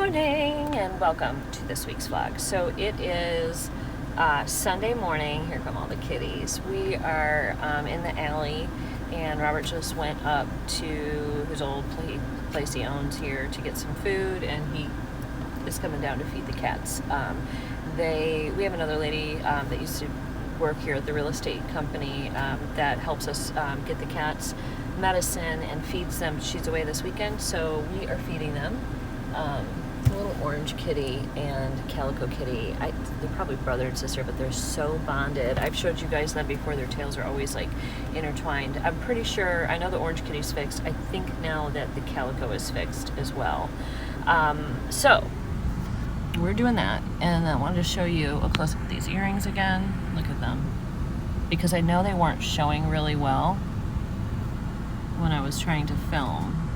morning and welcome to this week's vlog. So it is Sunday morning. Here come all the kitties. We are in the alley and Robert just went up to his old place he owns here to get some food, and he is coming down to feed the cats. We have another lady that used to work here at the real estate company that helps us get the cats medicine and feeds them. She's away this weekend, so we are feeding them. A little orange kitty and calico kitty. They're probably brother and sister, but they're so bonded. I've showed you guys them before. Their tails are always like intertwined. I'm pretty sure, I know the orange kitty's fixed. I think now that the calico is fixed as well. So we're doing that, and I wanted to show you a close-up of these earrings again. Look at them, because I know they weren't showing really well when I was trying to film.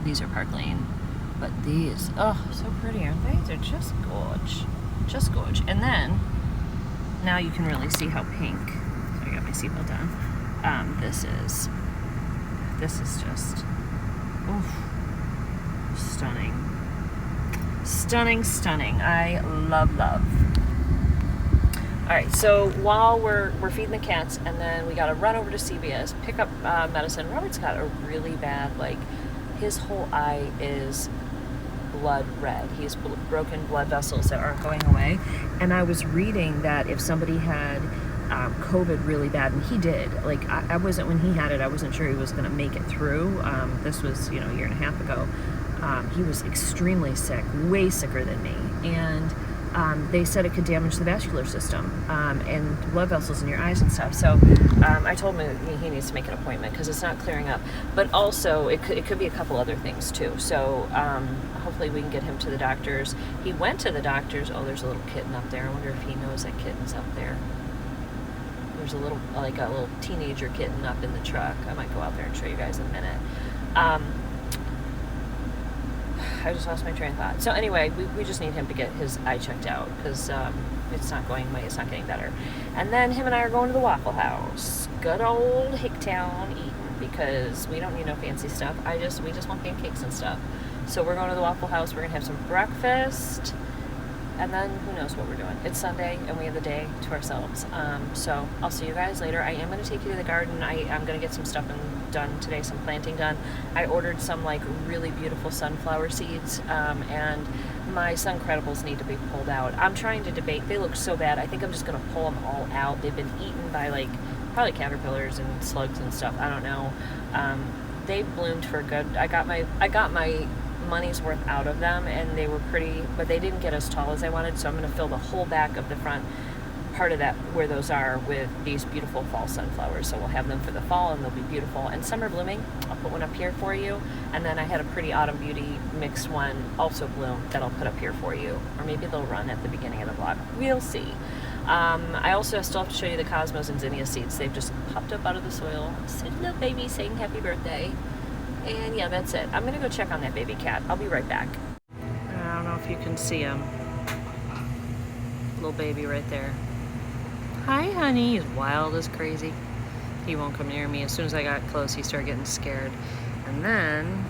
These are Park Lane. But these, oh, so pretty, aren't they? They're just gorge. Just gorge. And then, now you can really see how pink. So I got my seatbelt on. This is just, oof, stunning. Stunning, stunning. I love. Alright, so while we're feeding the cats, and then we gotta run over to CVS, pick up medicine. Robert's got a really bad, his whole eye is blood red. He has broken blood vessels that aren't going away. And I was reading that if somebody had COVID really bad, and he did, I wasn't, when he had it, I wasn't sure he was going to make it through. This was, a year and a half ago. He was extremely sick, way sicker than me. And they said it could damage the vascular system and blood vessels in your eyes and stuff. So I told him he needs to make an appointment because it's not clearing up. But also it could be a couple other things too. So hopefully we can get him to the doctors. He went to the doctors. Oh, there's a little kitten up there. I wonder if he knows that kitten's up there. There's a little teenager kitten up in the truck. I might go out there and show you guys in a minute. I just lost my train of thought. So anyway, we just need him to get his eye checked out because it's not getting better. And then him and I are going to the Waffle House. Good old Hicktown eating, because we don't need no fancy stuff. We just want pancakes and stuff. So we're going to the Waffle House. We're gonna have some breakfast, and then who knows what we're doing. It's Sunday and we have the day to ourselves. So I'll see you guys later. I am gonna take you to the garden. I'm gonna get some stuff done today, some planting done. I ordered some really beautiful sunflower seeds, and my Suncredibles need to be pulled out. I'm trying to debate. They look so bad. I think I'm just gonna pull them all out. They've been eaten by probably caterpillars and slugs and stuff. I don't know. They bloomed for good. I got my money's worth out of them, and they were pretty, but they didn't get as tall as I wanted. So I'm gonna fill the whole back of the front part of that where those are with these beautiful fall sunflowers. So we'll have them for the fall, and they'll be beautiful. And summer blooming, I'll put one up here for you. And then I had a pretty autumn beauty mixed one also bloom that I'll put up here for you. Or maybe they'll run at the beginning of the vlog. We'll see. I also still have to show you the cosmos and zinnia seeds. They've just popped up out of the soil. Sweet little baby saying happy birthday. And yeah, that's it. I'm gonna go check on that baby cat. I'll be right back. I don't know if you can see him. Little baby right there. Hi, honey. He's wild as crazy. He won't come near me. As soon as I got close, he started getting scared. And then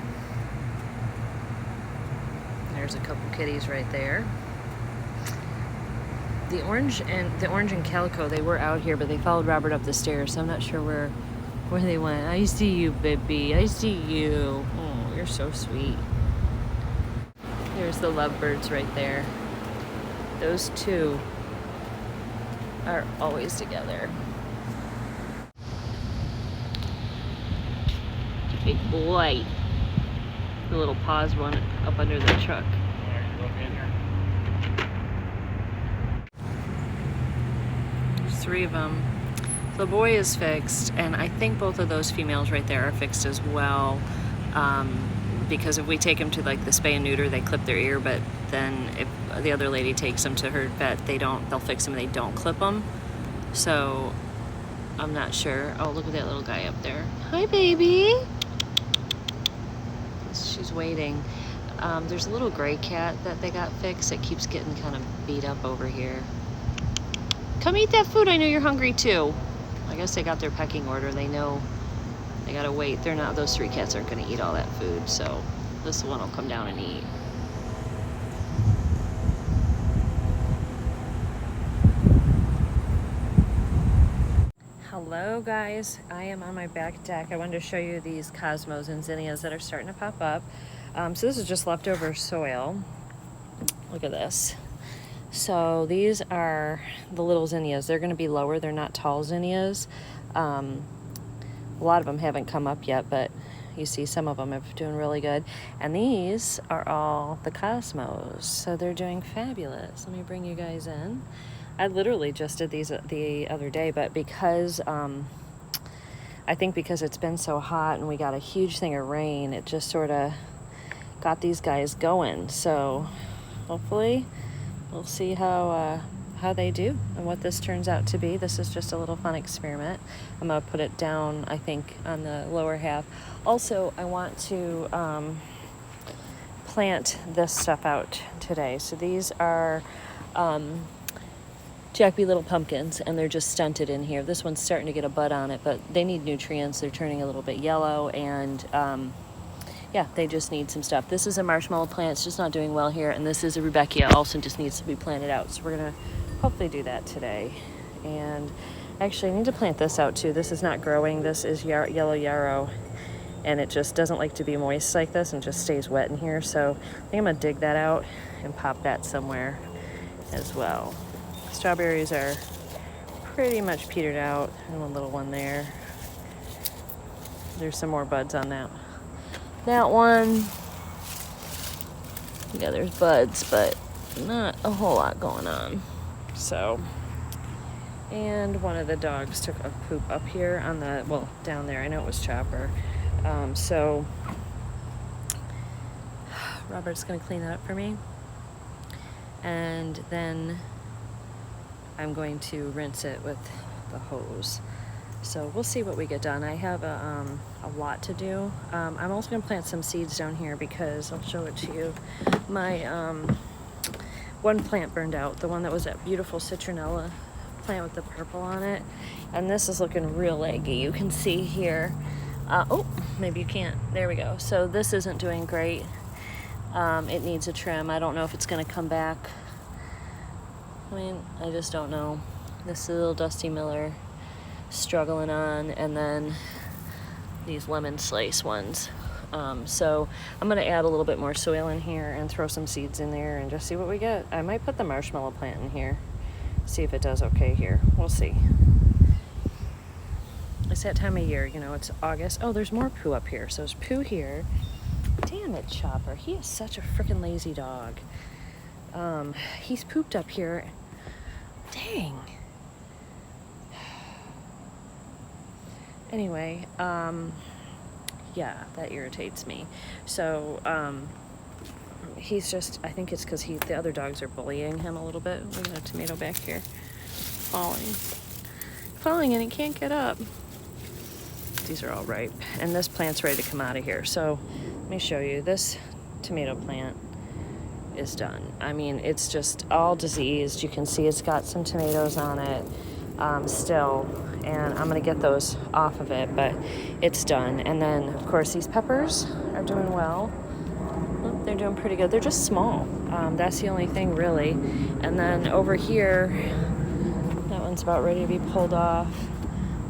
there's a couple kitties right there. The orange and calico, they were out here, but they followed Robert up the stairs, so I'm not sure where they went. I see you, baby. I see you. Oh, you're so sweet. There's the lovebirds right there. Those two are always together. Big boy. The little paws one up under the truck. There's 3 of them. The boy is fixed, and I think both of those females right there are fixed as well. Because if we take them to the spay and neuter, they clip their ear, but then if the other lady takes them to her vet, they'll fix them and they don't clip them. So I'm not sure. Oh, look at that little guy up there. Hi, baby. She's waiting. There's a little gray cat that they got fixed. It keeps getting kind of beat up over here. Come eat that food. I know you're hungry too. I guess they got their pecking order. They know they gotta wait. Those 3 cats aren't gonna eat all that food, so this one will come down and eat. Hello guys, I am on my back deck. I wanted to show you these cosmos and zinnias that are starting to pop up. So this is just leftover soil. Look at this. So these are the little zinnias. They're going to be lower. They're not tall zinnias. A lot of them haven't come up yet, but you see some of them are doing really good. And these are all the cosmos. So they're doing fabulous. Let me bring you guys in. I literally just did these the other day, but because I think because it's been so hot and we got a huge thing of rain, it just sort of got these guys going. So hopefully we'll see how they do and what this turns out to be. This is just a little fun experiment. I'm gonna put it down, I think, on the lower half. Also, I want to plant this stuff out today. So these are Jack-B little pumpkins, and they're just stunted in here. This one's starting to get a bud on it, but they need nutrients. They're turning a little bit yellow, and yeah, they just need some stuff. This is a marshmallow plant. It's just not doing well here, and this is a Rudbeckia. Also just needs to be planted out. So we're going to hopefully do that today. And actually, I need to plant this out too. This is not growing. This is yellow yarrow, and it just doesn't like to be moist like this and just stays wet in here. So I think I'm going to dig that out and pop that somewhere as well. Strawberries are pretty much petered out. And one little one there. There's some more buds on that one. Yeah, there's buds, but not a whole lot going on. So, and one of the dogs took a poop up here on the, well, down there. I know it was Chopper. So Robert's gonna clean that up for me. And then I'm going to rinse it with the hose. So we'll see what we get done. I have a lot to do. I'm also going to plant some seeds down here because I'll show it to you. My one plant burned out, the one that was that beautiful citronella plant with the purple on it. And this is looking real leggy. You can see here. Oh, maybe you can't. There we go. So this isn't doing great. It needs a trim. I don't know if it's going to come back. I mean, I just don't know. This little Dusty Miller struggling on, and then these lemon slice ones. So I'm going to add a little bit more soil in here and throw some seeds in there and just see what we get. I might put the marshmallow plant in here, see if it does okay here. We'll see. It's that time of year, you know, it's August. Oh, there's more poo up here. So there's poo here. Damn it, Chopper. He is such a freaking lazy dog. He's pooped up here. Dang. Anyway, yeah, that irritates me. So, he's just, I think it's because the other dogs are bullying him a little bit. We got a tomato back here. Falling and it can't get up. These are all ripe. And this plant's ready to come out of here. So, let me show you. This tomato plant is done. I mean, it's just all diseased. You can see it's got some tomatoes on it still, and I'm gonna get those off of it, but it's done. And then of course these peppers are doing well. Oh, they're doing pretty good. They're just small. That's the only thing really. And then over here, that one's about ready to be pulled off.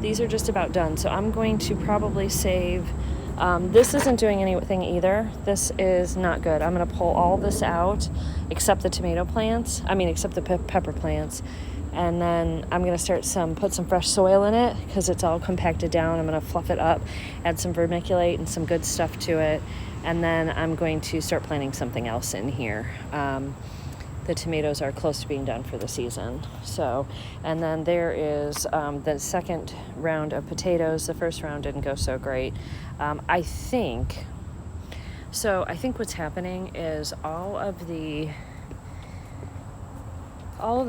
These are just about done. So I'm going to probably save. This isn't doing anything either. This is not good. I'm going to pull all this out except the tomato plants. Except the pepper plants. And then I'm going to put some fresh soil in it because it's all compacted down. I'm going to fluff it up, add some vermiculite and some good stuff to it. And then I'm going to start planting something else in here. The tomatoes are close to being done for the season. So, and then there is the second round of potatoes. The first round didn't go so great. I think what's happening is all of the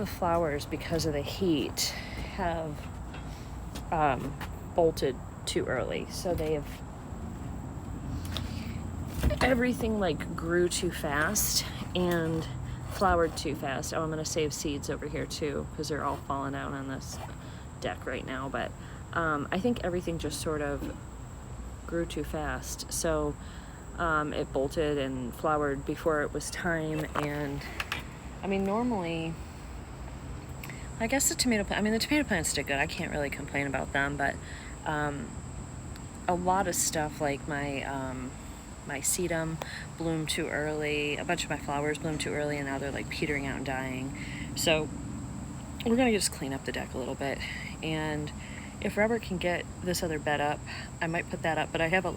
flowers, because of the heat, have bolted too early. So everything grew too fast and flowered too fast. Oh, I'm going to save seeds over here too because they're all falling out on this deck right now. But I think everything just sort of grew too fast. So it bolted and flowered before it was time. And normally I guess the tomato plant, I mean, the tomato plants did good. I can't really complain about them, but a lot of stuff like my sedum bloomed too early. A bunch of my flowers bloomed too early, and now they're like petering out and dying. So we're gonna just clean up the deck a little bit. And if Robert can get this other bed up, I might put that up. But I have a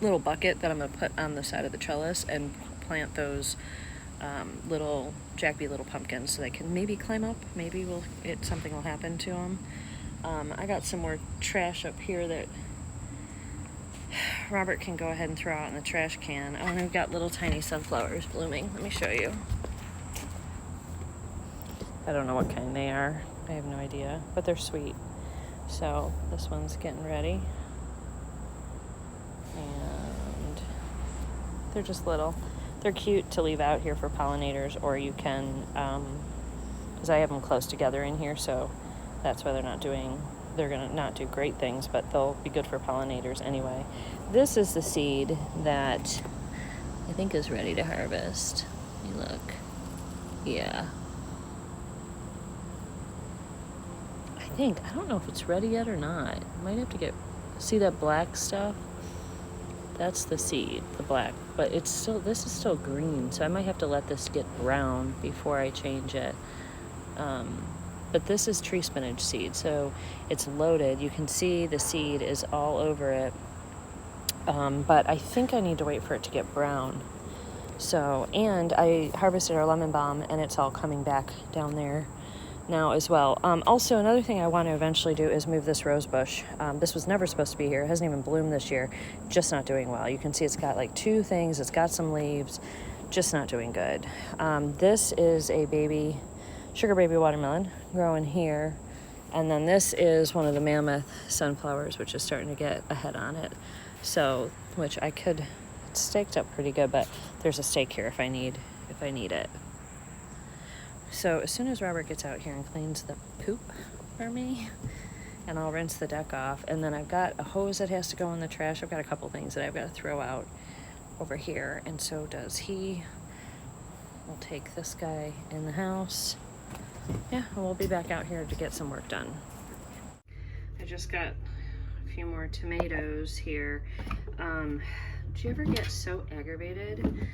little bucket that I'm gonna put on the side of the trellis and plant those little Jack B. Little pumpkins so they can maybe climb up. Maybe something will happen to them. I got some more trash up here that Robert can go ahead and throw out in the trash can. Oh, and I've got little tiny sunflowers blooming. Let me show you. I don't know what kind they are. I have no idea, but they're sweet. So this one's getting ready. And they're just little. They're cute to leave out here for pollinators, or you can, because I have them close together in here, so that's why they're going to not do great things, but they'll be good for pollinators anyway. This is the seed that I think is ready to harvest. Let me look. Yeah. I don't know if it's ready yet or not. Might have to see that black stuff? That's the seed, the black, but this is still green, so I might have to let this get brown before I change it. But this is tree spinach seed, so it's loaded. You can see the seed is all over it, but I think I need to wait for it to get brown. So, and I harvested our lemon balm, and it's all coming back down there now as well. Also, another thing I want to eventually do is move this rose bush. This was never supposed to be here. It hasn't even bloomed this year. Just not doing well. You can see it's got like 2 things. It's got some leaves. Just not doing good. This is a sugar baby watermelon growing here. And then this is one of the mammoth sunflowers, which is starting to get a head on it. So, which it's staked up pretty good, but there's a stake here if I need it. So as soon as Robert gets out here and cleans the poop for me, and I'll rinse the deck off, and then I've got a hose that has to go in the trash. I've got a couple things that I've got to throw out over here, and so does he. We'll take this guy in the house. Yeah, and we'll be back out here to get some work done. I just got a few more tomatoes here. Do you ever get so aggravated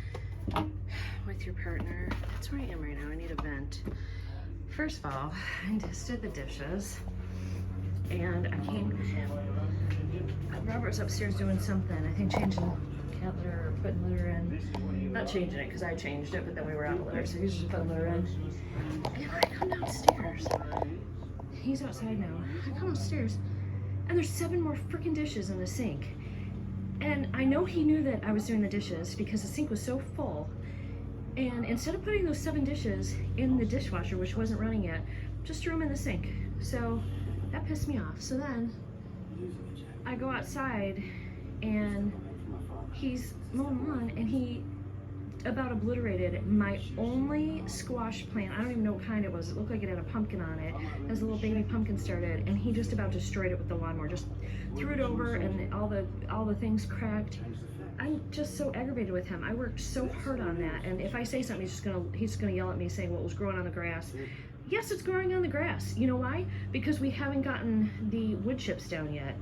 with your partner? That's where I am right now. I need a vent. First of all, I just did the dishes, and Robert was upstairs doing something. I think changing cat litter or putting litter in. Not changing it because I changed it, but then we were out of litter, so he's just putting litter in. And I come downstairs. He's outside now. I come upstairs, and there's 7 more freaking dishes in the sink. And I know he knew that I was doing the dishes because the sink was so full. And instead of putting those 7 dishes in the dishwasher, which wasn't running yet, just threw them in the sink. So that pissed me off. So then I go outside and he's mowing lawn, and he about obliterated my only squash plant. I don't even know what kind it was. It looked like it had a pumpkin on it. As a little baby pumpkin started, and he just about destroyed it with the lawnmower. Just threw it over, and all the things cracked. I'm just so aggravated with him. I worked so hard on that, and if I say something, he's gonna yell at me saying, well, it was growing on the grass. Yes, it's growing on the grass. You know why? Because we haven't gotten the wood chips down yet.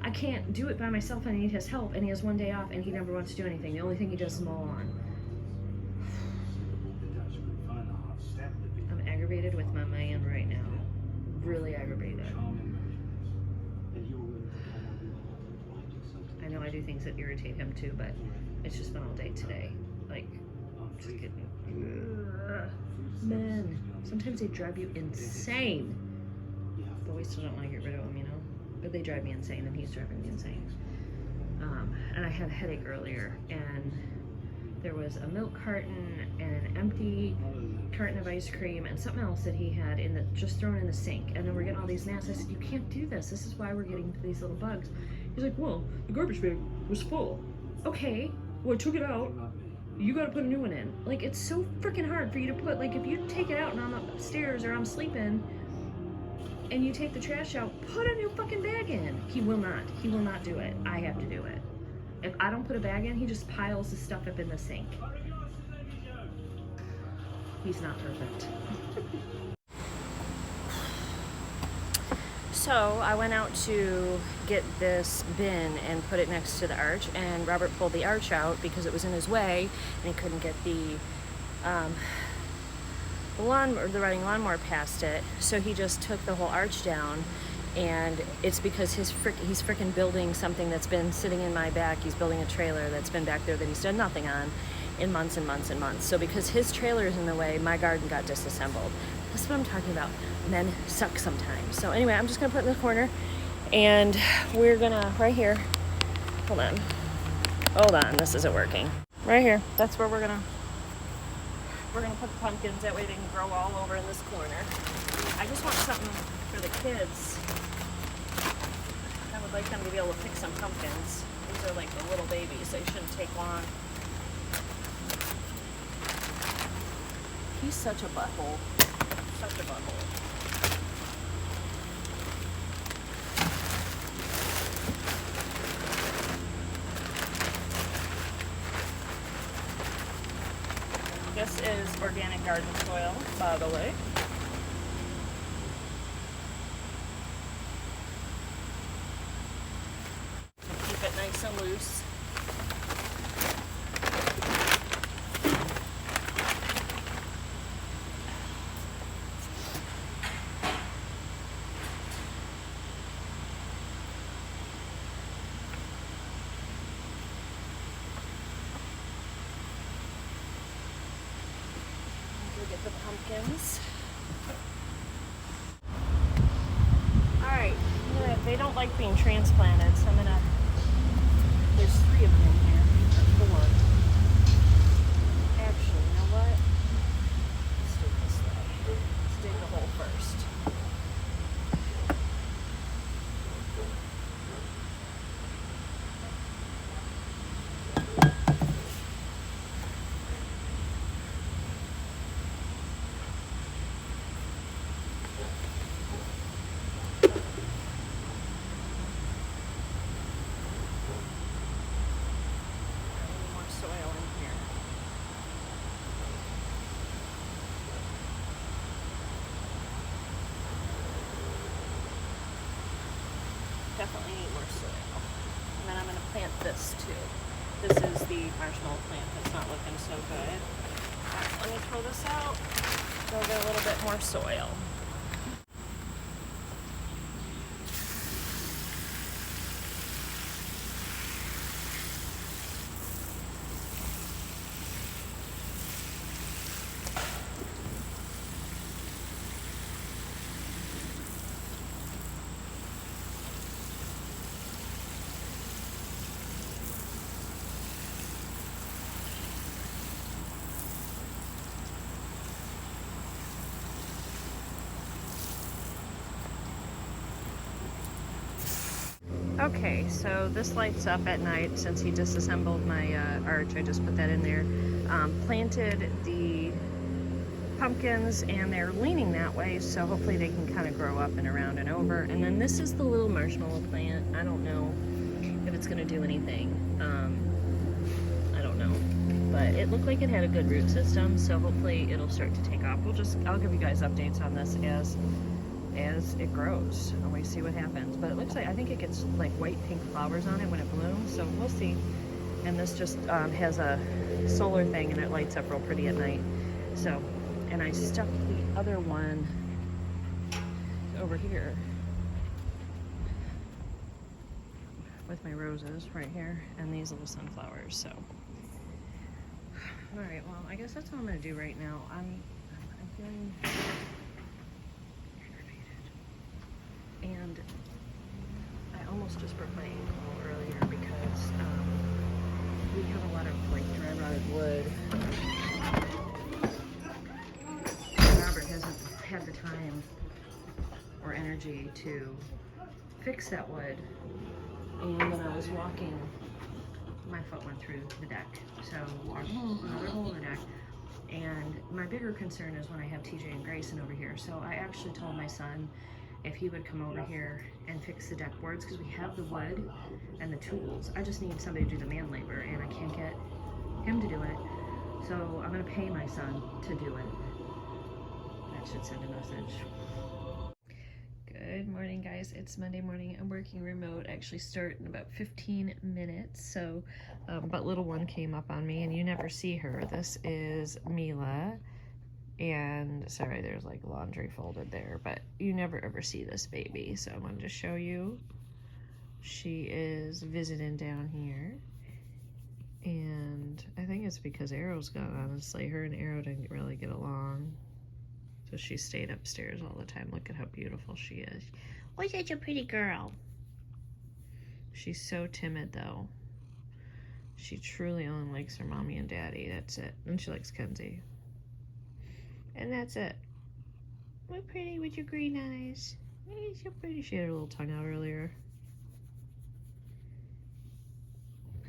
I can't do it by myself, and I need his help, and he has 1 day off, and he never wants to do anything. The only thing he does is mow lawn. I'm aggravated with my man right now. Really aggravated. I know I do things that irritate him too, but it's just been all day today. Like, just getting... Men, sometimes they drive you insane. But we still don't want to get rid of them, you know? But they drive me insane, and he's driving me insane. And I had a headache earlier, and there was a milk carton and an empty carton of ice cream and something else that he had just thrown in the sink. And then we're getting all these gnats. I said, you can't do this. This is why we're getting these little bugs. He's like, well, the garbage bag was full. Okay, well, I took it out. You gotta put a new one in. Like, it's so freaking hard for you to put, like, if you take it out and I'm upstairs or I'm sleeping and you take the trash out, put a new fucking bag in. He will not do it. I have to do it. If I don't put a bag in, he just piles the stuff up in the sink. He's not perfect. So I went out to get this bin and put it next to the arch, and Robert pulled the arch out because it was in his way and he couldn't get the riding lawnmower past it. So he just took the whole arch down, and it's because he's frickin' building something that's been sitting in my back. He's building a trailer that's been back there that he's done nothing on in months and months and months. So because his trailer is in the way, my garden got disassembled. That's what I'm talking about. Men suck sometimes. So anyway, I'm just gonna put it in the corner, and we're gonna, right here, hold on, this isn't working. Right here, that's where we're gonna put the pumpkins. That way they can grow all over in this corner. I just want something for the kids. I would like them to be able to pick some pumpkins. These are like the little babies. They shouldn't take long. He's such a butthole. Such a butthole. This is organic garden soil, by the way. Keep it nice and loose. Get the pumpkins. Alright, they don't like being transplanted, so there's 3 of them in here, or 4. Actually, you know what? Let's do it this way. Let's dig the hole first. Definitely need more soil. And then I'm going to plant this too. This is the marshmallow plant that's not looking so good. Let me throw this out. Go get a little bit more soil. Okay, so this lights up at night. Since he disassembled my arch, I just put that in there. Planted the pumpkins, and they're leaning that way, so hopefully they can kind of grow up and around and over. And then this is the little marshmallow plant. I don't know if it's going to do anything. I don't know. But it looked like it had a good root system, so hopefully it'll start to take off. I'll give you guys updates on this as it grows, and we see what happens. But it looks like, I think it gets like white pink flowers on it when it blooms, so we'll see. And this just has a solar thing, and it lights up real pretty at night. So, and I stuck the other one over here with my roses right here and these little sunflowers. So all right, well, I guess that's what I'm gonna do right now. I'm feeling and I almost just broke my ankle earlier because we have a lot of like dry rotted wood. Robert hasn't had the time or energy to fix that wood, and when I was walking, my foot went through the deck, so another hole in the deck. And my bigger concern is when I have TJ and Grayson over here. So I actually told my son if he would come over here and fix the deck boards, because we have the wood and the tools. I just need somebody to do the man labor, and I can't get him to do it. So I'm gonna pay my son to do it. That should send a message. Good morning, guys. guys, it's Monday morning. I'm working remote. I actually start in about 15 minutes. So, but little one came up on me, and you never see her. This is Mila, and sorry, there's like laundry folded there, but you never ever see this baby. So I wanted to show you. She is visiting down here, and I think it's because Arrow's gone. Honestly, her and Arrow didn't really get along. So she stayed upstairs all the time. Look at how beautiful she is. Oh, such a pretty girl. She's so timid, though. She truly only likes her mommy and daddy. That's it. And she likes Kenzie. And that's it. Oh, pretty with your green eyes. Hey, so pretty. She had her little tongue out earlier.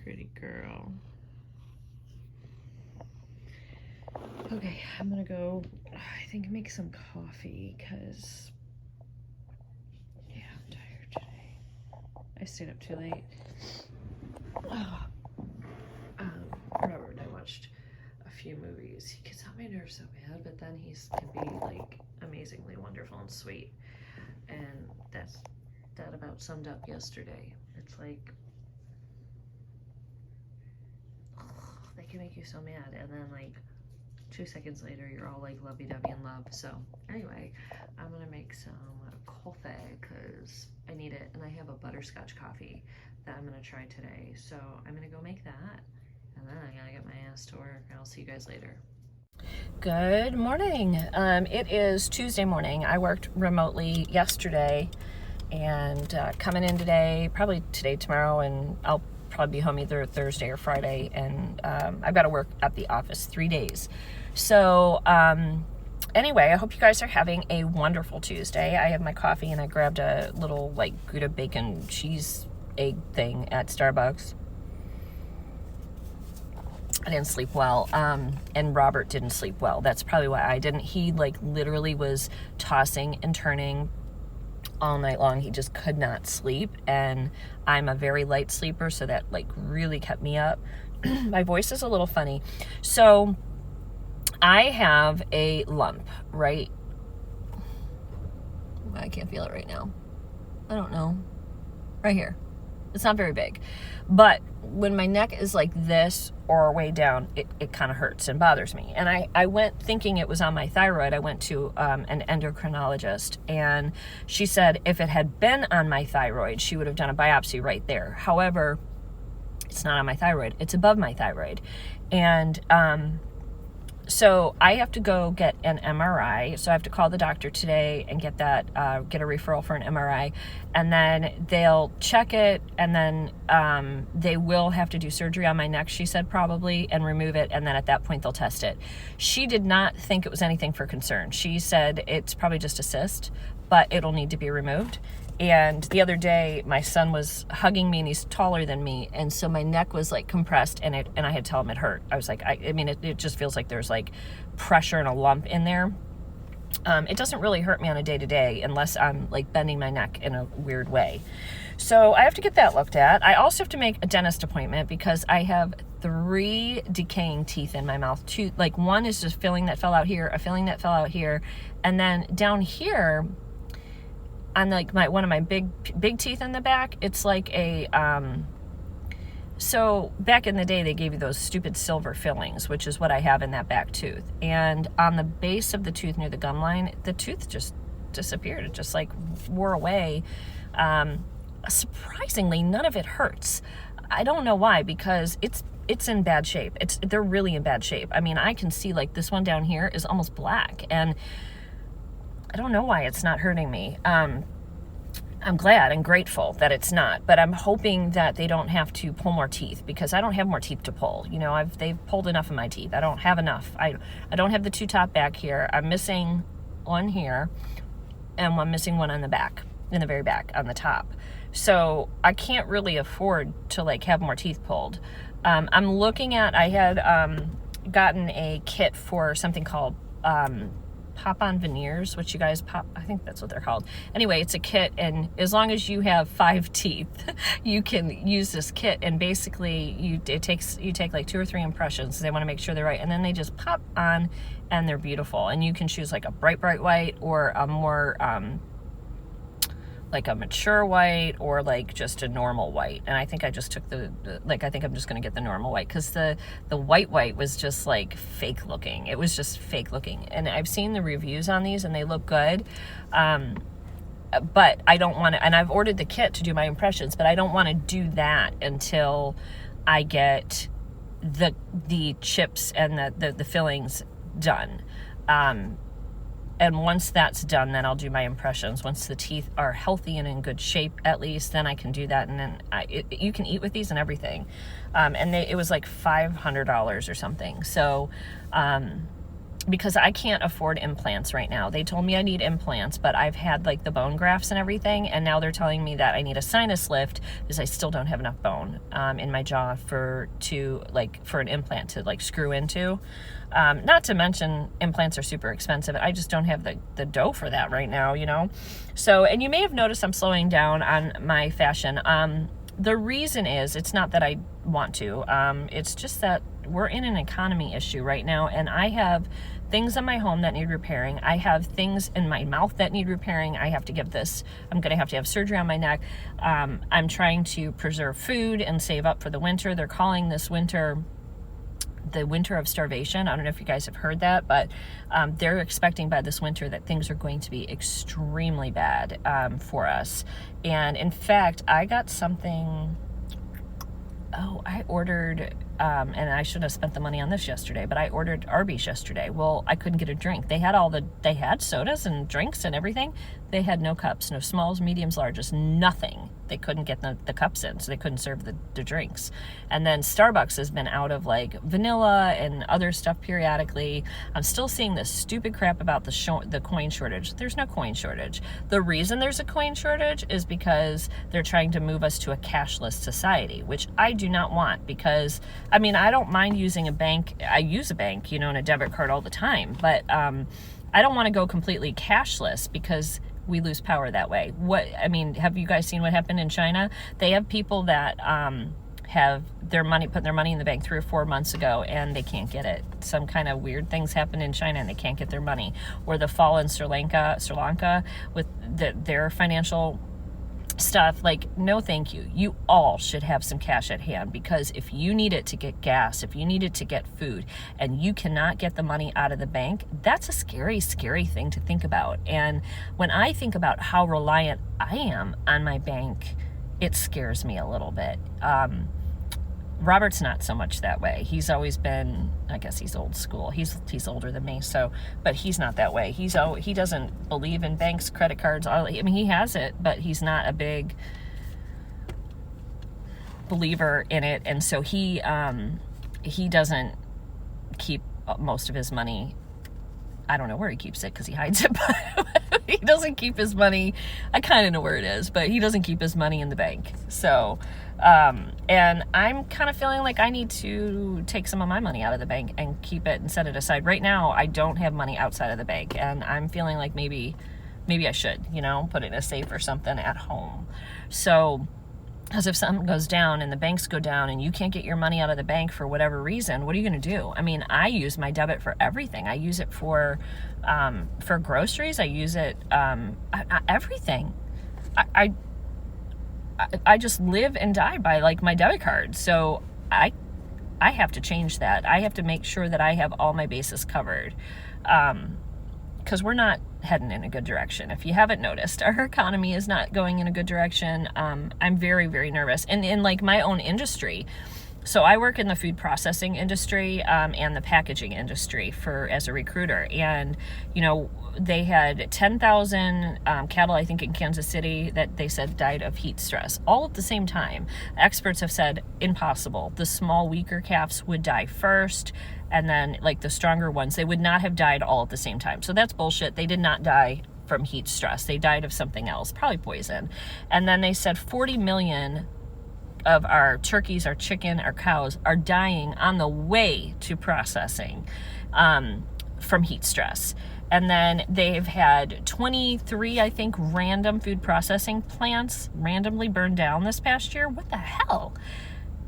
Pretty girl. Okay, I'm gonna go, I think, make some coffee, because, yeah, I'm tired today. I stayed up too late. Robert and I watched a few movies. He gets on my nerves so bad, but then he can be, like, amazingly wonderful and sweet. And that about summed up yesterday. It's like, they can make you so mad, and then, like, 2 seconds later, you're all like lovey-dovey in love. So anyway, I'm gonna make some coffee because I need it, and I have a butterscotch coffee that I'm gonna try today. So I'm gonna go make that, and then I gotta get my ass to work. I'll see you guys later. Good morning. It is Tuesday morning. I worked remotely yesterday, and coming in today, probably today, tomorrow, and I'll probably be home either Thursday or Friday, and I've got to work at the office 3 days. So anyway, I hope you guys are having a wonderful Tuesday. I have my coffee, and I grabbed a little like Gouda bacon cheese egg thing at Starbucks. I didn't sleep well, and Robert didn't sleep well. That's probably why I didn't. He like literally was tossing and turning all night long. He just could not sleep, and I'm a very light sleeper, so that like really kept me up. My voice is a little funny. So I have a lump, right? I can't feel it right now. I don't know. Right here. It's not very big, but when my neck is like this or way down, it kind of hurts and bothers me. And I went thinking it was on my thyroid. I went to an endocrinologist, and she said if it had been on my thyroid, she would have done a biopsy right there. However, it's not on my thyroid. It's above my thyroid. And so I have to go get an MRI. So I have to call the doctor today and get that, get a referral for an MRI, and then they'll check it, and then they will have to do surgery on my neck, she said, probably, and remove it, and then at that point they'll test it. She did not think it was anything for concern. She said it's probably just a cyst, but it'll need to be removed. And the other day, my son was hugging me, and he's taller than me, and so my neck was like compressed, and I had to tell him it hurt. I was like, I mean, it just feels like there's like pressure and a lump in there. It doesn't really hurt me on a day-to-day unless I'm like bending my neck in a weird way. So I have to get that looked at. I also have to make a dentist appointment because I have 3 decaying teeth in my mouth. 2, like one is just filling that fell out here, a filling that fell out here, and then down here, on like one of my big teeth in the back, it's like a so back in the day they gave you those stupid silver fillings, which is what I have in that back tooth. And on the base of the tooth near the gum line, the tooth just disappeared. It just like wore away. Surprisingly, none of it hurts. I don't know why, because it's in bad shape. They're really in bad shape. I mean, I can see like this one down here is almost black, and I don't know why it's not hurting me. I'm glad and grateful that it's not, but I'm hoping that they don't have to pull more teeth, because I don't have more teeth to pull. You know, they've pulled enough of my teeth. I don't have enough. I don't have the 2 top back here. I'm missing one here, and I'm missing one on the back, in the very back on the top. So I can't really afford to like have more teeth pulled. I'm looking at, I had gotten a kit for something called pop-on veneers, which you guys I think that's what they're called. Anyway, it's a kit, and as long as you have 5 teeth, you can use this kit, and basically you take like 2 or 3 impressions. They want to make sure they're right, and then they just pop on, and they're beautiful. And you can choose like a bright white or a more like a mature white or like just a normal white. And I think I just took I think I'm just going to get the normal white, because the white was just like fake looking. It was just fake looking. And I've seen the reviews on these and they look good. But I don't want to, and I've ordered the kit to do my impressions, but I don't want to do that until I get the chips and the fillings done. And once that's done, then I'll do my impressions. Once the teeth are healthy and in good shape, at least, then I can do that. And then you can eat with these and everything. And it was like $500 or something. So, because I can't afford implants right now. They told me I need implants, but I've had like the bone grafts and everything, and now they're telling me that I need a sinus lift because I still don't have enough bone in my jaw for an implant to like screw into. Not to mention implants are super expensive. I just don't have the dough for that right now, you know? So, and you may have noticed I'm slowing down on my fashion. The reason is, it's not that I want to, it's just that we're in an economy issue right now, and I have things in my home that need repairing. I have things in my mouth that need repairing. I'm going to have surgery on my neck. I'm trying to preserve food and save up for the winter. They're calling this winter the winter of starvation. I don't know if you guys have heard that, but they're expecting by this winter that things are going to be extremely bad for us. And in fact, I got something. I ordered, and I should have spent the money on this yesterday, but I ordered Arby's yesterday. Well, I couldn't get a drink. They had sodas and drinks and everything. They had no cups, no smalls, mediums, larges, nothing. They couldn't get the cups in, so they couldn't serve the drinks. And then Starbucks has been out of like vanilla and other stuff periodically. I'm still seeing this stupid crap about the coin shortage. There's no coin shortage. The reason there's a coin shortage is because they're trying to move us to a cashless society, which I do not want, because, I mean, I don't mind using a bank. I use a bank, and a debit card all the time, but I don't want to go completely cashless because we lose power that way. Have you guys seen what happened in China? They have people that have put their money in the bank 3 or 4 months ago, and they can't get it. Some kind of weird things happen in China, and they can't get their money. Or the fall in Sri Lanka with their financial stuff. Like, no thank you. You all should have some cash at hand, because if you need it to get gas, if you need it to get food, and you cannot get the money out of the bank, that's a scary, scary thing to think about. And when I think about how reliant I am on my bank, it scares me a little bit. Robert's not so much that way. He's always been, I guess he's old school. He's older than me, but he's not that way. He doesn't believe in banks, credit cards. He has it, but he's not a big believer in it, and so he doesn't keep most of his money. I don't know where he keeps it because he hides it, but he doesn't keep his money. I kind of know where it is, but he doesn't keep his money in the bank. So, and I'm kind of feeling like I need to take some of my money out of the bank and keep it and set it aside. Right now, I don't have money outside of the bank, and I'm feeling like maybe I should, put it in a safe or something at home. So, because if something goes down and the banks go down and you can't get your money out of the bank for whatever reason, what are you going to do? I use my debit for everything. I use it for groceries. I use it everything. I just live and die by like my debit card. So I have to change that. I have to make sure that I have all my bases covered. Because we're not heading in a good direction. If you haven't noticed, our economy is not going in a good direction. I'm very, very nervous. And in like my own industry, so I work in the food processing industry and the packaging industry as a recruiter. And, they had 10,000 cattle, I think, in Kansas City that they said died of heat stress all at the same time. Experts have said impossible. The small, weaker calves would die first, and then like the stronger ones, they would not have died all at the same time. So that's bullshit. They did not die from heat stress. They died of something else, probably poison. And then they said 40 million of our turkeys, our chicken, our cows are dying on the way to processing from heat stress. And then they've had 23, I think, random food processing plants randomly burned down this past year. What the hell?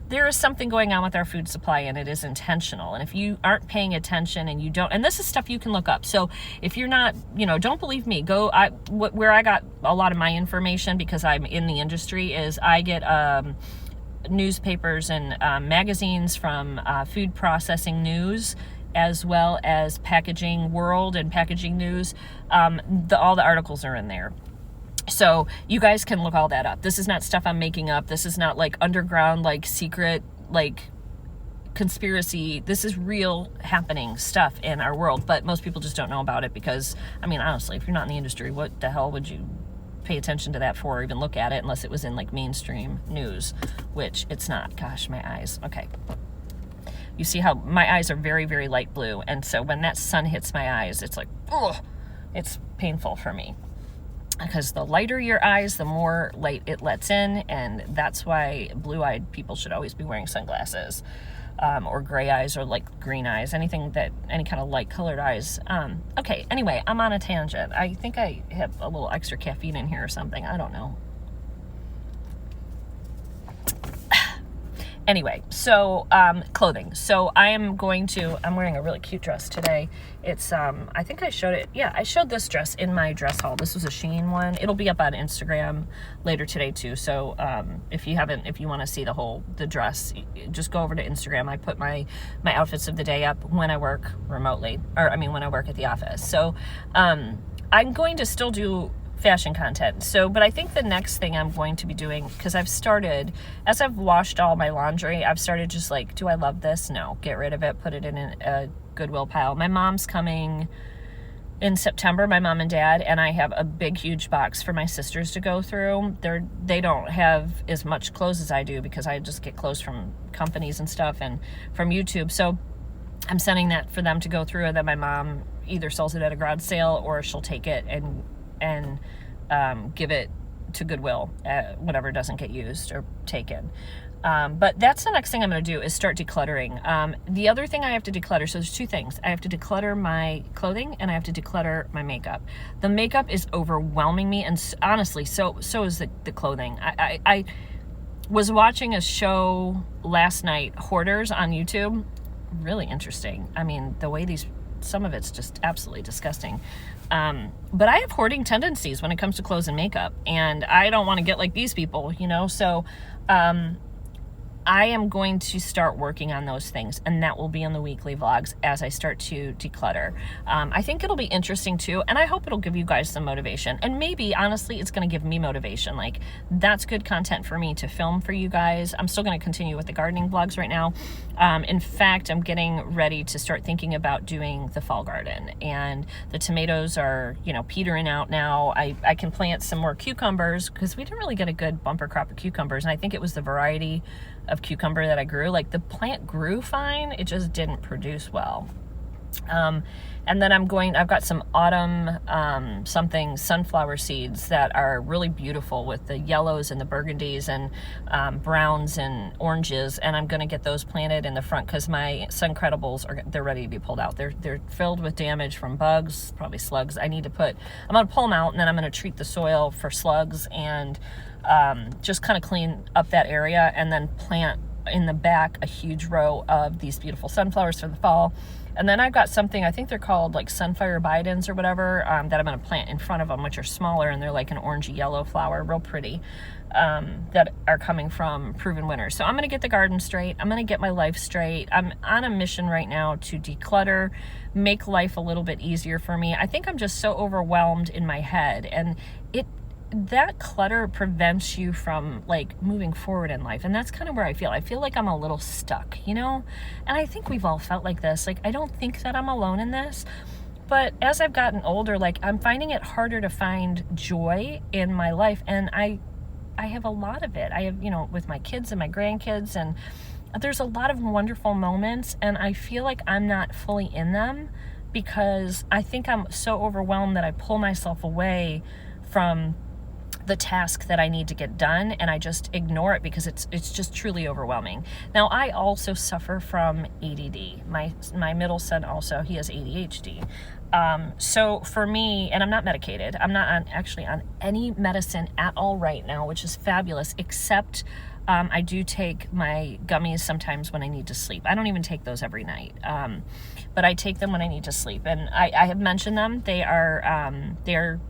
there is something going on with our food supply, and it is intentional. And if you aren't paying attention and you don't, and this is stuff you can look up. So if you're not, don't believe me, where I got a lot of my information, because I'm in the industry, is I get newspapers and magazines from Food Processing News, as well as Packaging World and Packaging News. All the articles are in there. So you guys can look all that up. This is not stuff I'm making up. This is not like underground, like secret, like conspiracy. This is real happening stuff in our world, but most people just don't know about it because, honestly, if you're not in the industry, what the hell would you pay attention to that for, or even look at it, unless it was in like mainstream news, which it's not. Gosh, my eyes. Okay. You see how my eyes are very, very light blue. And so when that sun hits my eyes, it's like, oh, it's painful for me. Because the lighter your eyes, the more light it lets in, and that's why blue-eyed people should always be wearing sunglasses, or gray eyes, or like green eyes, any kind of light-colored eyes. Okay, anyway, I'm on a tangent. I think I have a little extra caffeine in here or something. I don't know. Anyway, so clothing. So I'm wearing a really cute dress today. It's, I think I showed it. Yeah, I showed this dress in my dress haul. This was a Shein one. It'll be up on Instagram later today too. So if you want to see the dress, just go over to Instagram. I put my outfits of the day up when I work remotely, when I work at the office. So I'm going to still do fashion content. But I think the next thing I'm going to be doing, because as I've washed all my laundry, I've started just like, do I love this? No, get rid of it, put it in a Goodwill pile. My mom's coming in September, my mom and dad, and I have a big, huge box for my sisters to go through. They don't have as much clothes as I do, because I just get clothes from companies and stuff and from YouTube. So I'm sending that for them to go through, and then my mom either sells it at a garage sale, or she'll take it and give it to Goodwill, whatever doesn't get used or taken. But that's the next thing I'm going to do, is start decluttering. The other thing I have to declutter, so there's two things. I have to declutter my clothing, and I have to declutter my makeup. The makeup is overwhelming me, and honestly, so is the clothing. I was watching a show last night, Hoarders, on YouTube. Really interesting. The way some of it's just absolutely disgusting. But I have hoarding tendencies when it comes to clothes and makeup, and I don't want to get like these people, so I am going to start working on those things, and that will be in the weekly vlogs as I start to declutter. I think it'll be interesting too, and I hope it'll give you guys some motivation, and maybe honestly it's going to give me motivation. Like, that's good content for me to film for you guys. I'm still going to continue with the gardening vlogs right now. In fact, I'm getting ready to start thinking about doing the fall garden, and the tomatoes are, petering out now. I can plant some more cucumbers, because we didn't really get a good bumper crop of cucumbers, and I think it was the variety of cucumber that I grew. Like, the plant grew fine, it just didn't produce well. And then I've got some autumn sunflower seeds that are really beautiful, with the yellows and the burgundies and browns and oranges, and I'm going to get those planted in the front, because my Suncredibles they're ready to be pulled out. They're filled with damage from bugs, probably slugs. I'm going to pull them out, and then I'm going to treat the soil for slugs, and just kind of clean up that area, and then plant in the back a huge row of these beautiful sunflowers for the fall. And then I've got something, I think they're called like Sunfire Bidens or whatever, that I'm going to plant in front of them, which are smaller, and they're like an orangey yellow flower, real pretty, that are coming from Proven Winners. So I'm going to get the garden straight. I'm going to get my life straight. I'm on a mission right now to declutter, make life a little bit easier for me. I think I'm just so overwhelmed in my head, and that clutter prevents you from like moving forward in life. And that's kind of where I feel like I'm a little stuck, and I think we've all felt like this. Like, I don't think that I'm alone in this, but as I've gotten older, like, I'm finding it harder to find joy in my life, and I have a lot of it. I have, with my kids and my grandkids, and there's a lot of wonderful moments, and I feel like I'm not fully in them, because I think I'm so overwhelmed that I pull myself away from the task that I need to get done, and I just ignore it because it's just truly overwhelming. Now, I also suffer from ADD. My middle son also, he has ADHD. So for me, and I'm not medicated, I'm not actually on any medicine at all right now, which is fabulous, except I do take my gummies sometimes when I need to sleep. I don't even take those every night, but I take them when I need to sleep. And I have mentioned them. They're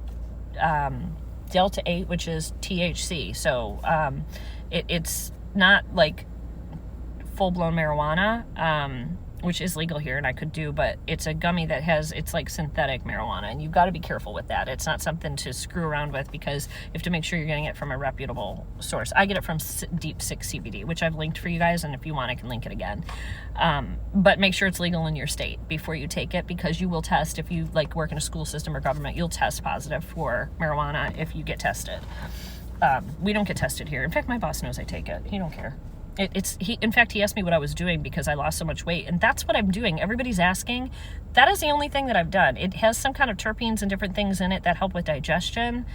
Delta 8, which is THC. So it's not like full-blown marijuana, which is legal here and I could do, but it's a gummy that it's like synthetic marijuana, and you've got to be careful with that. It's not something to screw around with because you have to make sure you're getting it from a reputable source. I get it from Deep Six CBD, which I've linked for you guys, and if you want, I can link it again. But make sure it's legal in your state before you take it, because you will test, if you like work in a school system or government, you'll test positive for marijuana if you get tested. We don't get tested here. In fact, my boss knows I take it. He don't care. In fact, he asked me what I was doing because I lost so much weight, and that's what I'm doing. Everybody's asking. That is the only thing that I've done. It has some kind of terpenes and different things in it that help with digestion,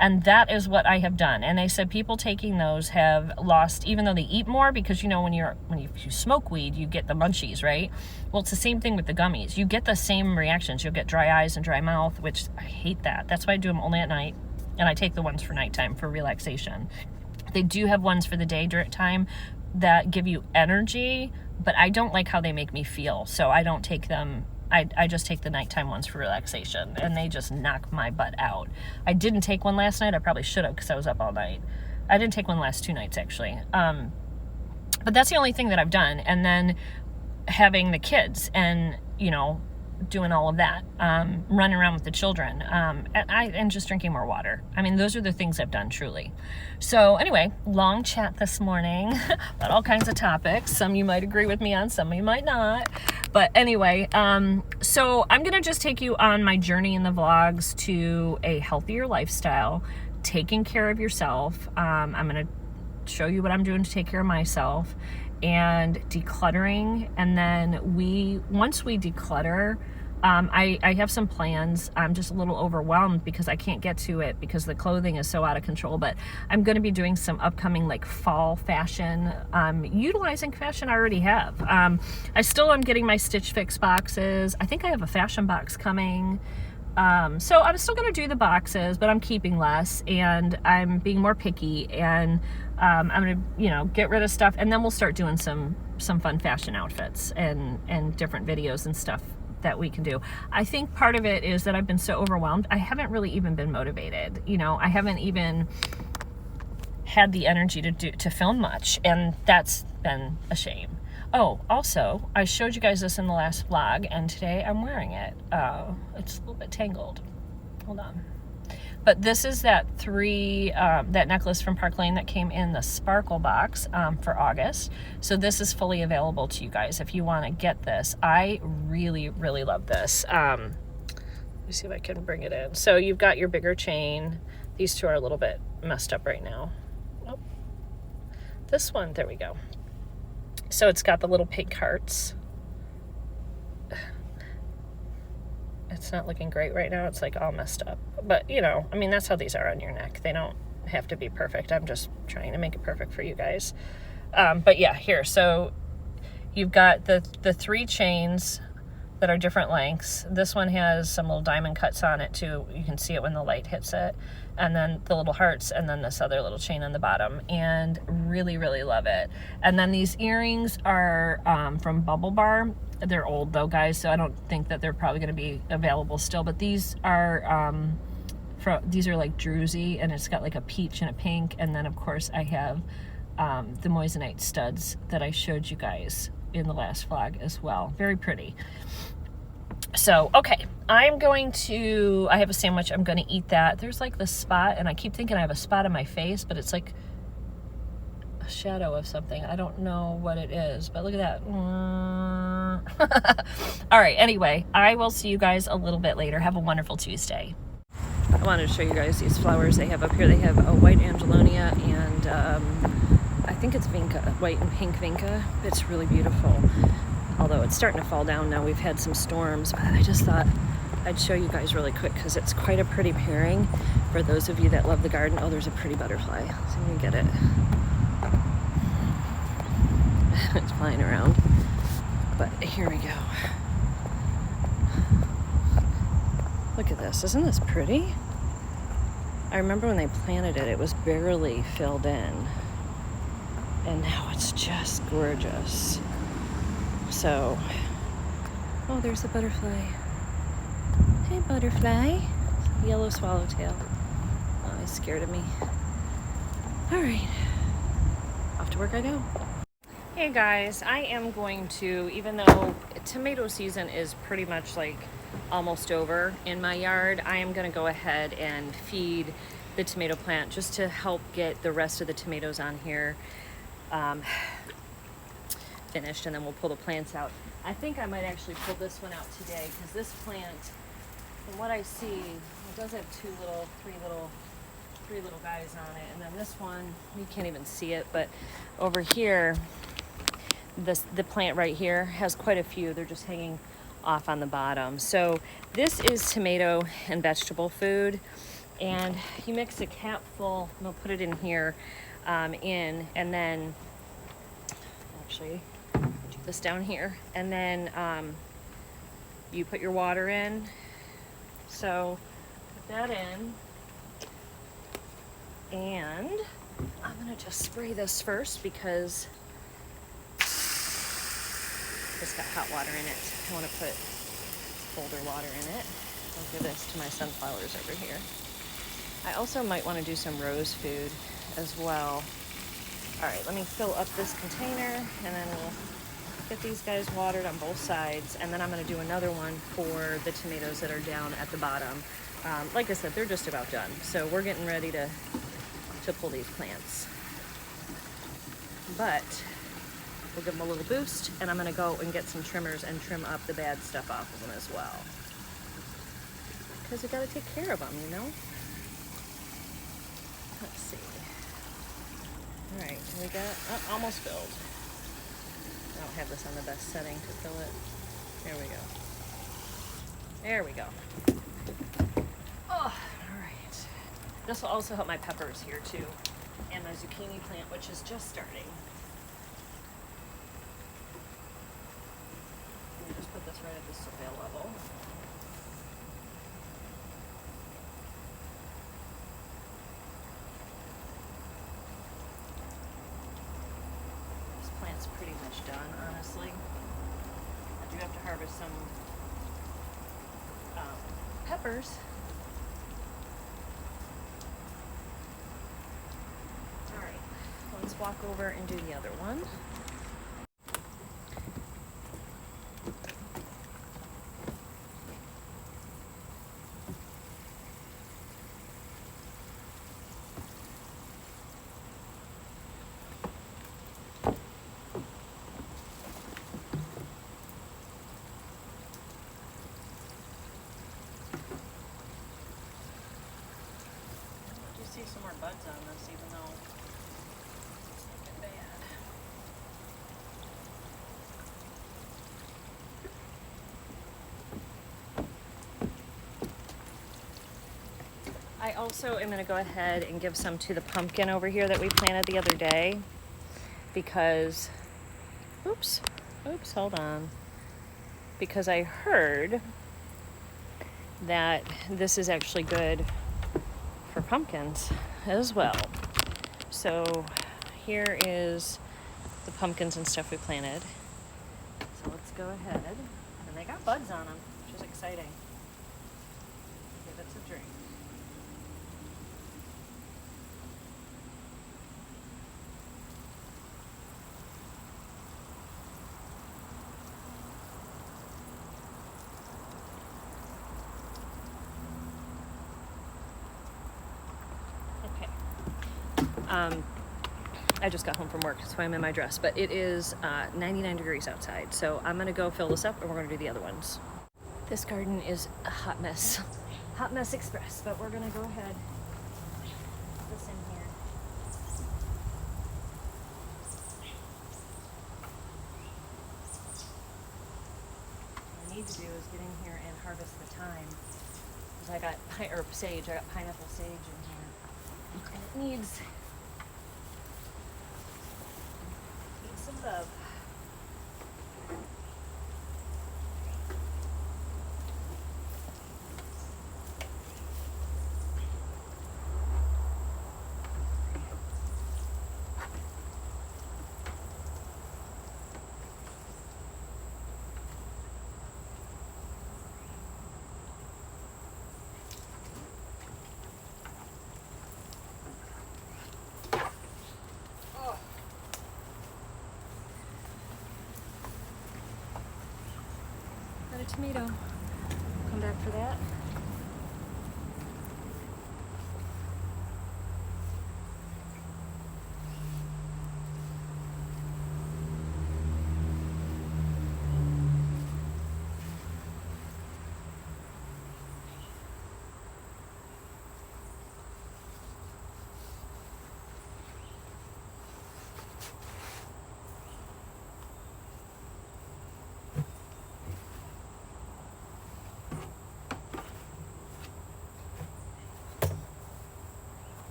and that is what I have done. And they said people taking those have lost, even though they eat more, because when you smoke weed, you get the munchies, right? Well, it's the same thing with the gummies. You get the same reactions. You'll get dry eyes and dry mouth, which I hate that. That's why I do them only at night, and I take the ones for nighttime for relaxation. They do have ones for the daytime that give you energy, but I don't like how they make me feel, so I don't take them. I just take the nighttime ones for relaxation, and they just knock my butt out. I didn't take one last night. I probably should have, because I was up all night. I didn't take one the last 2 nights, actually. But that's the only thing that I've done. And then having the kids and, doing all of that, running around with the children, and just drinking more water. I mean, those are the things I've done, truly. So anyway, long chat this morning about all kinds of topics. Some you might agree with me on, some you might not. But anyway, so I'm going to just take you on my journey in the vlogs to a healthier lifestyle, taking care of yourself. I'm going to show you what I'm doing to take care of myself, and decluttering. And then once we declutter, I have some plans. I'm just a little overwhelmed because I can't get to it because the clothing is so out of control, but I'm going to be doing some upcoming like fall fashion, utilizing fashion I already have. I still am getting my Stitch Fix boxes. I think I have a fashion box coming. So I'm still going to do the boxes, but I'm keeping less, and I'm being more picky, and I'm going to, get rid of stuff, and then we'll start doing some fun fashion outfits and different videos and stuff that we can do. I think part of it is that I've been so overwhelmed. I haven't really even been motivated. I haven't even had the energy to film much, and that's been a shame. Oh, also, I showed you guys this in the last vlog, and today I'm wearing it. It's a little bit tangled. Hold on. But this is that necklace from Park Lane that came in the sparkle box for August. So this is fully available to you guys if you want to get this. I really, really love this. Let me see if I can bring it in. So you've got your bigger chain. These two are a little bit messed up right now. Oh, this one, there we go. So it's got the little pink hearts. It's not looking great right now. It's like all messed up. But, that's how these are on your neck. They don't have to be perfect. I'm just trying to make it perfect for you guys. But yeah, here. So you've got the 3 chains that are different lengths. This one has some little diamond cuts on it too. You can see it when the light hits it. And then the little hearts, and then this other little chain on the bottom. And really, really love it. And then these earrings are from Bubble Bar. They're old though, guys, so I don't think that they're probably going to be available still. But these are like druzy, and it's got like a peach and a pink. And then of course I have the moissanite studs that I showed you guys in the last vlog as well. Very pretty. So, okay, I have a sandwich. I'm going to eat that. There's like this spot, and I keep thinking I have a spot on my face, but it's like a shadow of something. I don't know what it is, but look at that. All right, anyway, I will see you guys a little bit later. Have a wonderful Tuesday. I wanted to show you guys these flowers they have up here. They have a white angelonia and I think it's vinca, white and pink vinca. It's really beautiful. Although it's starting to fall down now. We've had some storms, but I just thought I'd show you guys really quick because it's quite a pretty pairing for those of you that love the garden. Oh, there's a pretty butterfly. So I'm gonna get it. It's flying around. But here we go. Look at this. Isn't this pretty? I remember when they planted it, it was barely filled in. And now it's just gorgeous. So, oh, there's a butterfly. Hey, butterfly. Yellow swallowtail. Oh, he's scared of me. All right. Off to work I go. Hey guys, I am going to, even though tomato season is pretty much like almost over in my yard, I am going to go ahead and feed the tomato plant just to help get the rest of the tomatoes on here finished, and then we'll pull the plants out. I think I might actually pull this one out today because this plant, from what I see, it does have three little guys on it, and then this one, you can't even see it, but over here, the plant right here has quite a few. They're just hanging off on the bottom. So this is tomato and vegetable food, and you mix a capful, and I'll put it in here, and then actually do this down here, and then you put your water in. So put that in, and I'm gonna just spray this first because it's got hot water in it. I want to put colder water in it. I'll give this to my sunflowers over here. I also might want to do some rose food as well. All right, let me fill up this container, and then we'll get these guys watered on both sides, and then I'm going to do another one for the tomatoes that are down at the bottom. Like I said, they're just about done, so we're getting ready to pull these plants. But we'll give them a little boost, and I'm going to go and get some trimmers and trim up the bad stuff off of them as well. Because we got to take care of them, you know? Let's see. All right, we got almost filled. I don't have this on the best setting to fill it. There we go. There we go. Oh, all right. This will also help my peppers here too, and my zucchini plant, which is just starting. Just put this right at the soil level. This plant's pretty much done, honestly. I do have to harvest some peppers. All right, let's walk over and do the other one. See some more buds on this, even though it's looking bad. I also am going to go ahead and give some to the pumpkin over here that we planted the other day because, oops, hold on. Because I heard that this is actually good for pumpkins as well. So here is the pumpkins and stuff we planted. So let's go ahead, and they got buds on them, which is exciting. Give it a drink. I just got home from work, so I'm in my dress, but it is 99 degrees outside, so I'm gonna go fill this up and we're gonna do the other ones. This garden is a hot mess. Hot mess express, but we're gonna go ahead, put this in here. What I need to do is get in here and harvest the thyme. Because I got sage. I got pineapple sage in here, and it needs some love. Got a tomato. Come back for that.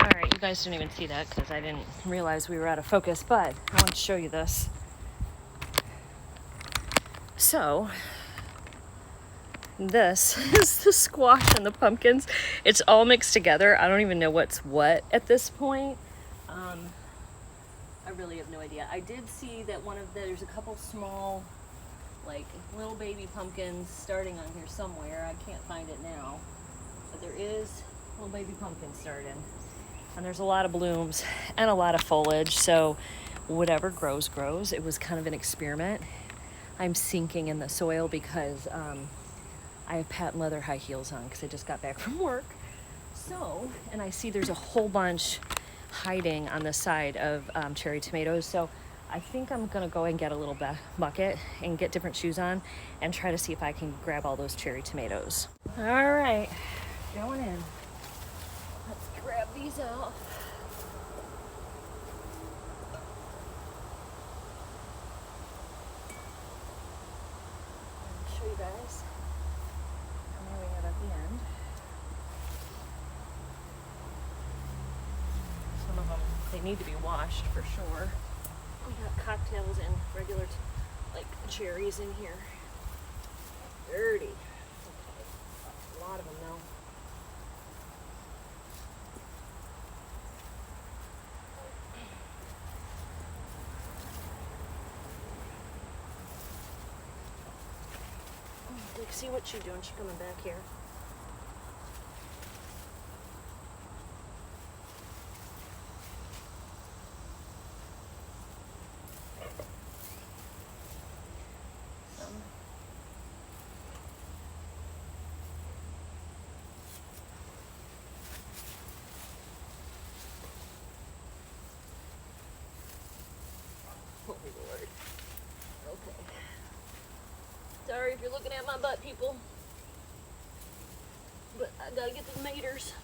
Alright, you guys didn't even see that because I didn't realize we were out of focus, but I want to show you this. So, this is the squash and the pumpkins. It's all mixed together. I don't even know what's what at this point. I really have no idea. I did see that there's a couple small, like, little baby pumpkins starting on here somewhere. I can't find it now. But there is little baby pumpkins starting. And there's a lot of blooms and a lot of foliage. So whatever grows, grows. It was kind of an experiment. I'm sinking in the soil because I have patent leather high heels on because I just got back from work. So, and I see there's a whole bunch hiding on the side of cherry tomatoes. So I think I'm gonna go and get a little bucket and get different shoes on and try to see if I can grab all those cherry tomatoes. All right, going in. Let's grab these out. I'll show you guys how many we have at the end. Some of them, they need to be washed for sure. We got cocktails and regular, like cherries in here. Dirty. Okay. A lot of them though. Like, see what she's doing. She's coming back here. Holy Lord. Okay. Sorry if you're looking at my butt, people. But I gotta get the tomatoes.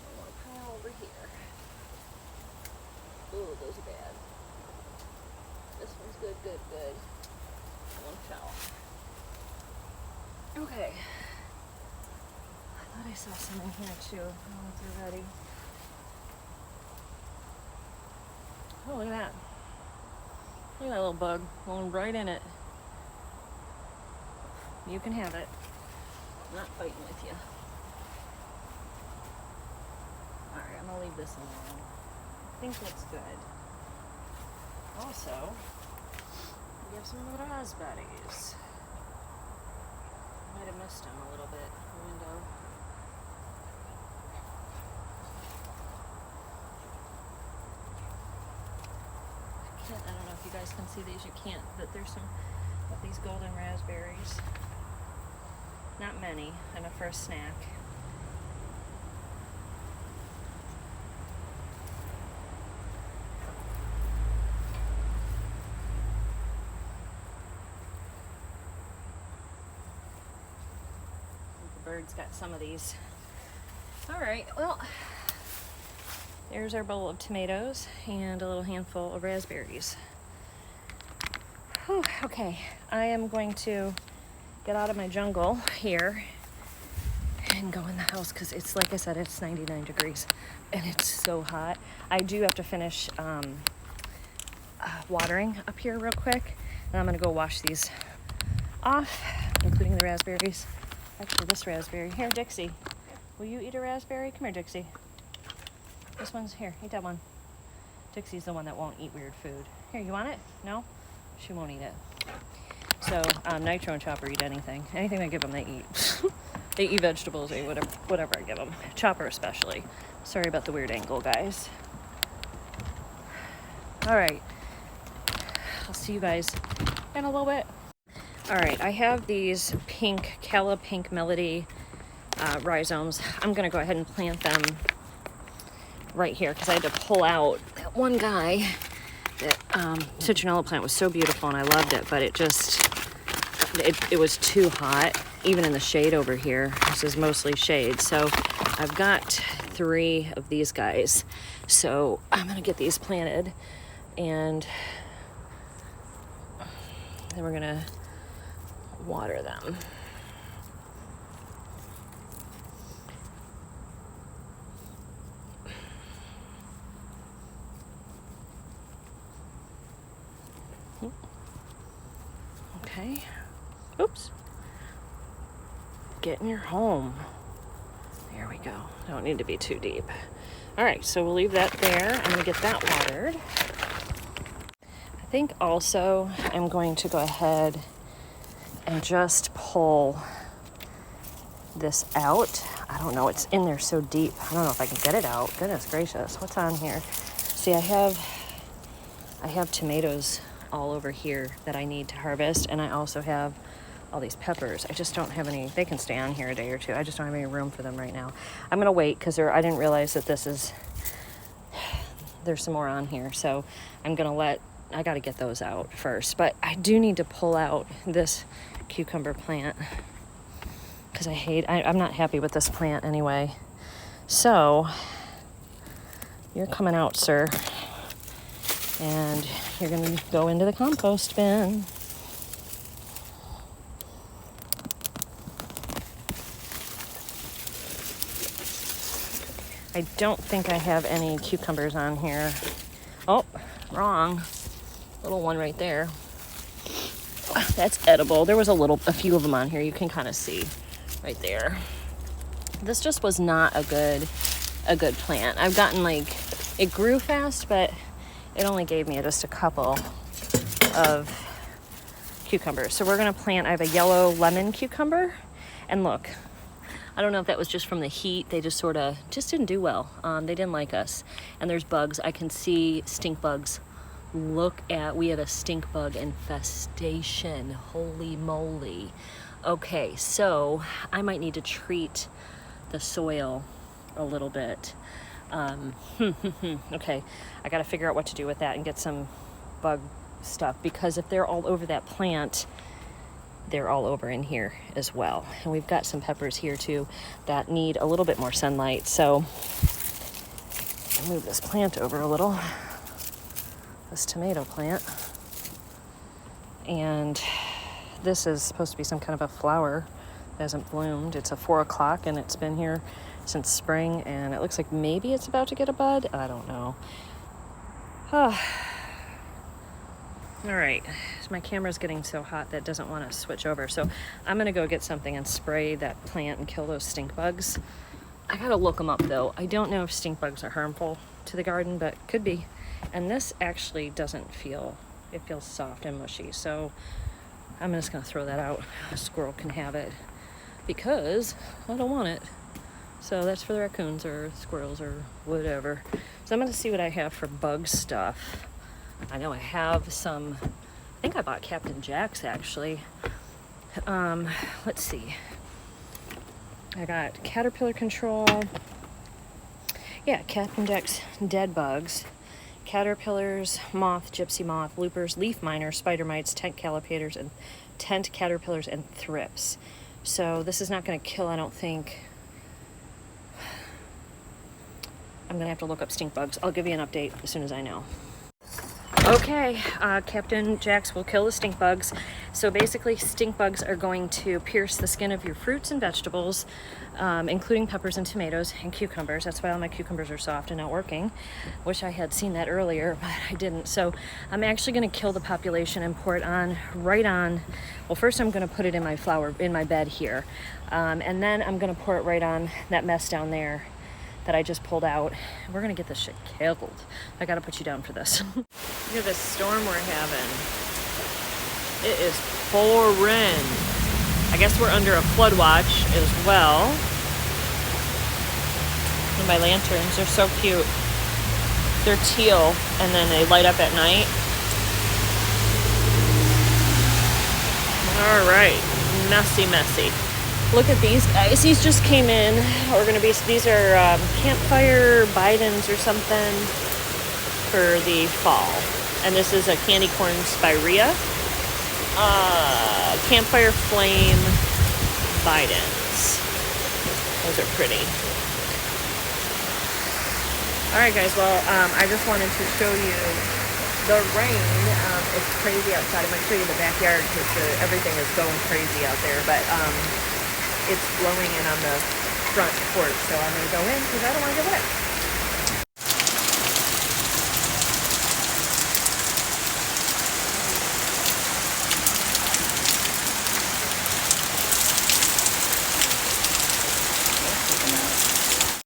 I want to pile over here. Ooh, those are bad. This one's good, good, good. That one fell. Okay. I thought I saw some in here too. I don't know if they're ready. Oh, look at that. Look at that little bug going right in it. You can have it. I'm not fighting with you. Alright, I'm gonna leave this alone. I think that's good. Also, we have some raspberries. Might have missed them a little bit in the window. I don't know if you guys can see these. You can't, but there's some of these golden raspberries. Not many, enough for a snack. The birds got some of these. All right, well, There's our bowl of tomatoes and a little handful of raspberries. Whew, okay, I am going to get out of my jungle here and go in the house because it's, like I said, it's 99 degrees and it's so hot. I do have to finish watering up here real quick, and I'm gonna go wash these off, including the raspberries. Actually, this raspberry. Here, Dixie, will you eat a raspberry? Come here, Dixie. This one's here, eat that one. Dixie's the one that won't eat weird food. Here, you want it? No? She won't eat it. So Nitro and Chopper eat anything. Anything I give them, they eat. They eat vegetables, they eat whatever I give them. Chopper especially. Sorry about the weird angle, guys. All right. I'll see you guys in a little bit. All right, I have these pink, Calla Pink Melody rhizomes. I'm gonna go ahead and plant them right here because I had to pull out that one guy. That citronella plant was so beautiful and I loved it, but it was too hot, even in the shade over here. This is mostly shade. So I've got 3 of these guys. So I'm gonna get these planted, and then we're gonna water them. Okay. Oops. Get in your home. There we go. Don't need to be too deep. All right, so we'll leave that there. I'm gonna get that watered. I think also I'm going to go ahead and just pull this out. I don't know, it's in there so deep. I don't know if I can get it out. Goodness gracious, what's on here? See, I have tomatoes all over here that I need to harvest, and I also have all these peppers. I just don't have any. They can stay on here a day or two. I just don't have any room for them right now. I'm gonna wait because I didn't realize that there's some more on here, so I gotta get those out first. But I do need to pull out this cucumber plant because I'm not happy with this plant anyway. So you're coming out, sir, and you're gonna go into the compost bin. I don't think I have any cucumbers on here. Oh, wrong. Little one right there. That's edible. There was a few of them on here. You can kind of see right there. This just was not a good plant. I've gotten it grew fast, but it only gave me just a couple of cucumbers. So we're gonna plant, I have a yellow lemon cucumber, and look, I don't know if that was just from the heat. They just didn't do well. They didn't like us. And there's bugs. I can see stink bugs. We have a stink bug infestation. Holy moly. Okay, so I might need to treat the soil a little bit. Okay, I got to figure out what to do with that and get some bug stuff, because if they're all over that plant, they're all over in here as well. And we've got some peppers here too that need a little bit more sunlight. So I'll move this plant over a little, this tomato plant. And this is supposed to be some kind of a flower that hasn't bloomed. It's a 4 o'clock and it's been here since spring, and it looks like maybe it's about to get a bud. I don't know. All right, my camera's getting so hot that it doesn't want to switch over. So I'm gonna go get something and spray that plant and kill those stink bugs. I gotta look them up though. I don't know if stink bugs are harmful to the garden, but could be. And this actually doesn't it feels soft and mushy. So I'm just gonna throw that out. A squirrel can have it because I don't want it. So that's for the raccoons or squirrels or whatever. So I'm gonna see what I have for bug stuff. I know I have some, I think I bought Captain Jack's actually. Let's see. I got caterpillar control. Yeah, Captain Jack's dead bugs. Caterpillars, moth, gypsy moth, loopers, leaf miners, spider mites, tent caterpillars, and thrips. So this is not gonna kill, I don't think, I'm gonna have to look up stink bugs. I'll give you an update as soon as I know. Okay, Captain Jax will kill the stink bugs. So basically, stink bugs are going to pierce the skin of your fruits and vegetables, including peppers and tomatoes and cucumbers. That's why all my cucumbers are soft and not working. Wish I had seen that earlier, but I didn't. So I'm actually going to kill the population and pour it on right on. Well, first I'm going to put it in my bed here, and then I'm going to pour it right on that mess down there that I just pulled out. We're gonna get this shit killed. I gotta put you down for this. Look at this storm we're having. It is pouring. I guess we're under a flood watch as well. And my lanterns are so cute. They're teal and then they light up at night. All right, messy. Look at these guys. These just came in. These are campfire Bidens or something for the fall. And this is a candy corn spirea. Campfire flame Bidens. Those are pretty. All right, guys. Well, I just wanted to show you the rain. It's crazy outside. I'm going to show you the backyard because everything is going crazy out there. But it's blowing in on the front porch, so I'm going to go in because I don't want to get wet.